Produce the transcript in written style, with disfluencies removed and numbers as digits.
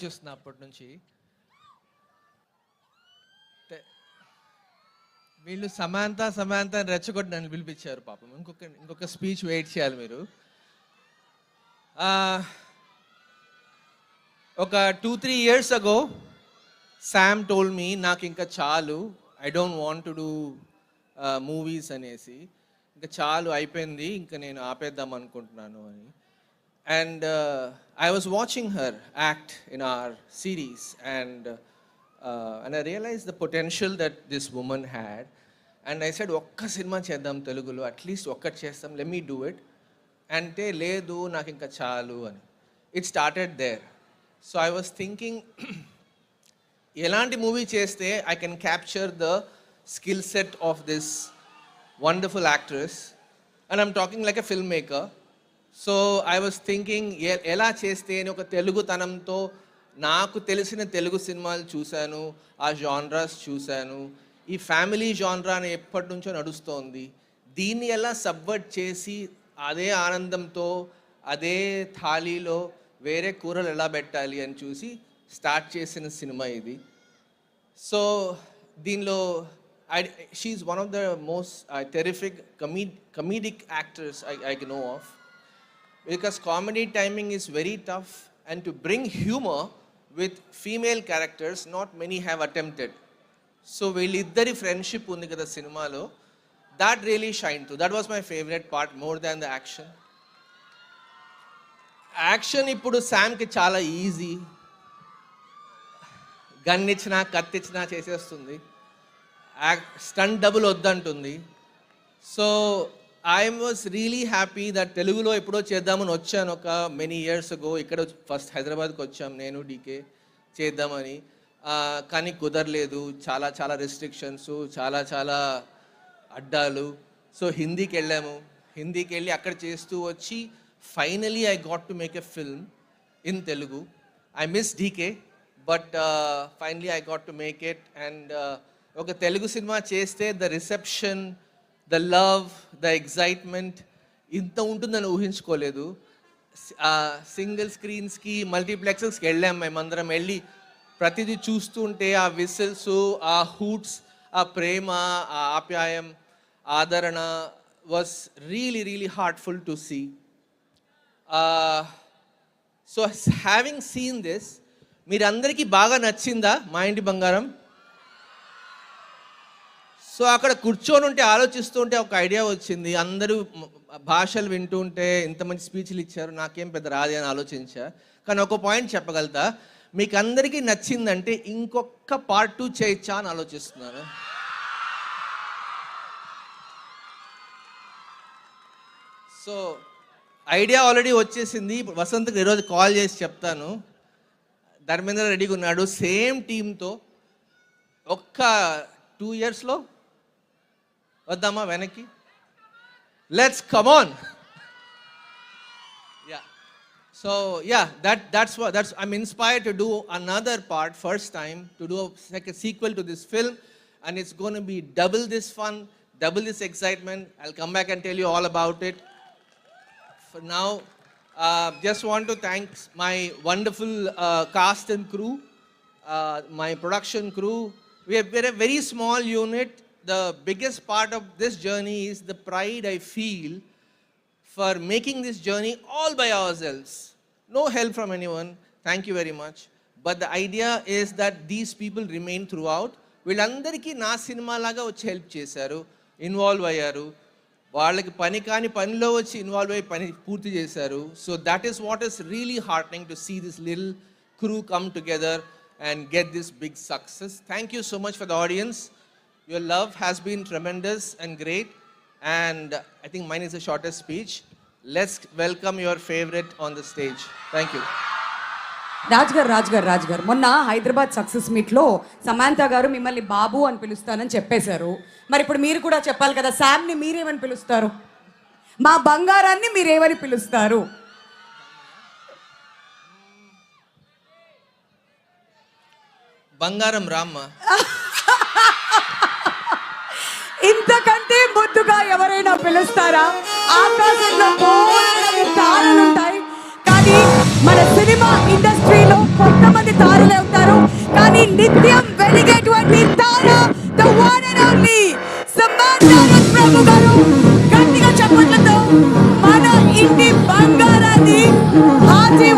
చూస్తున్నా అప్పటి నుంచి. వీళ్ళు సమాంత అని రెచ్చగొట్టి నన్ను పిలిపించారు పాపం. ఇంకొక స్పీచ్ వెయిట్ చేయాలి మీరు. ఒక 2-3 years ago Sam told me నాకు ఇంకా చాలు, I don't want to do movies అనేసి, ఇంకా చాలు అయిపోయింది, ఇంకా నేను ఆపేద్దాం అనుకుంటున్నాను అని. And I was watching her act in our series and I realized the potential that this woman had and I said ఒక్క సినిమా చేద్దాం తెలుగులో, అట్లీస్ట్ ఒక్కటి చేస్తాం, let me do it అంటే లేదు నాకు ఇంకా చాలు అని. It started there. So I was thinking ఎలాంటి మూవీ చేస్తే I can capture the skill set of this wonderful actress and I'm talking like a filmmaker. So I was thinking ఎలా చేస్తే అని ఒక తెలుగుతనంతో నాకు తెలిసిన తెలుగు సినిమాలు చూశాను, ఆ జాన్రాస్ చూశాను. ఈ ఫ్యామిలీ జాన్రా అని ఎప్పటి నుంచో నడుస్తోంది, దీన్ని ఎలా సబ్వర్ట్ చేసి అదే ఆనందంతో అదే థాలీలో వేరే కూరలు ఎలా పెట్టాలి అని చూసి స్టార్ట్ చేసిన సినిమా ఇది. సో దీనిలో she's one of the most terrific comedic actors I know of. Because comedy timing is very tough and to bring humor with female characters not many have attempted. So వీళ్ళిద్దరి friendship ఉంది కదా సినిమాలో, that really shined through. That was my favorite part more than the action. Action ఇప్పుడు శామ్కి చాలా easy, gun ఇచ్చినా కత్తి ఇచ్చినా చేసేస్తుంది, స్టంట్ డబుల్ వద్దంటుంది. So I was really happy that తెలుగులో ఎప్పుడో చేద్దామని వచ్చాను ఒక many years ago. ఇక్కడ ఫస్ట్ హైదరాబాద్కి వచ్చాం నేను డీకే చేద్దామని, కానీ కుదరలేదు, చాలా రెస్ట్రిక్షన్స్, చాలా అడ్డాలు. సో హిందీకి వెళ్ళాము, హిందీకి వెళ్ళి అక్కడ చేస్తూ వచ్చి finally I got to make a film in Telugu. I miss DK but finally I got to make it and ఒక తెలుగు సినిమా చేస్తే the reception, the love, the excitement ఇంత ఉంటుందని ఊహించుకోలేదు. సింగిల్ స్క్రీన్స్కి మల్టీప్లెక్సెస్కి వెళ్ళాం మేమందరం, వెళ్ళి ప్రతిదీ చూస్తుంటే ఆ విసిల్స్, ఆ హూట్స్, ఆ ప్రేమ, ఆ ఆప్యాయం, ఆదరణ was really heartful to see. So having seen this, మీరందరికీ బాగా నచ్చిందా మా ఇంటి బంగారం? సో అక్కడ కూర్చొని ఉంటే ఆలోచిస్తూ ఉంటే ఒక ఐడియా వచ్చింది, అందరూ భాషలు వింటూ ఉంటే ఇంత మంచి స్పీచ్లు ఇచ్చారు, నాకేం పెద్ద రాదు అని ఆలోచించా. కానీ ఒక పాయింట్ చెప్పగలుగుతా, మీకు అందరికీ నచ్చిందంటే ఇంకొక part 2 చేయొచ్చా అని ఆలోచిస్తున్నాను. సో ఐడియా ఆల్రెడీ వచ్చేసింది. వసంత్కి ఈరోజు కాల్ చేసి చెప్తాను, ధర్మేంద్ర రెడీగా ఉన్నాడు సేమ్ టీంతో. ఒక్క 2 yearsలో వద్దామా వెనక్కి? Let's come on. That's I'm inspired to do another part, first time to do like a sequel to this film, and it's going to be double this fun, double this excitement. I'll come back and tell you all about it. For now, just want to thank my wonderful cast and crew, my production crew. We're a very small unit. The biggest part of this journey is the pride I feel for making this journey all by ourselves. No help from anyone. Thank you very much. But the idea is that these people remain throughout. వీళ్ళందరికీ నా cinema లాగా వచ్చి help చేశారు, involve అయ్యారు, వాళ్ళకి పని కాని పనిలో వచ్చి ఇన్వాల్వ్ అయ్యి పని పూర్తి చేశారు. So that is what is really heartening to see this little crew come together and get this big success. Thank you so much for the audience. Your love has been tremendous and great, and I think mine is the shortest speech. Let's welcome your favorite on the stage. Thank you. Raj గారు మొన్న Hyderabad success మీట్లో సమాంత గారు మిమ్మల్ని బాబు అని పిలుస్తానని చెప్పేశారు. మరి ఇప్పుడు మీరు కూడా చెప్పాలి కదా, శామ్ని మీరేమని పిలుస్తారు, మా బంగారాన్ని మీరేమని పిలుస్తారు? బంగారం రామ్మ. ఇంతకంటే ముద్దుగా ఎవరైనా పిలుస్తారా? ఆకాశంలో బోలెడన్ని తారలుంటాయి, కానీ మన సినిమా ఇండస్ట్రీలో కొంతమంది బాబు గారు గట్టిగా చప్పట్లతో మన ఇంటి బంగారాన్ని హాజీ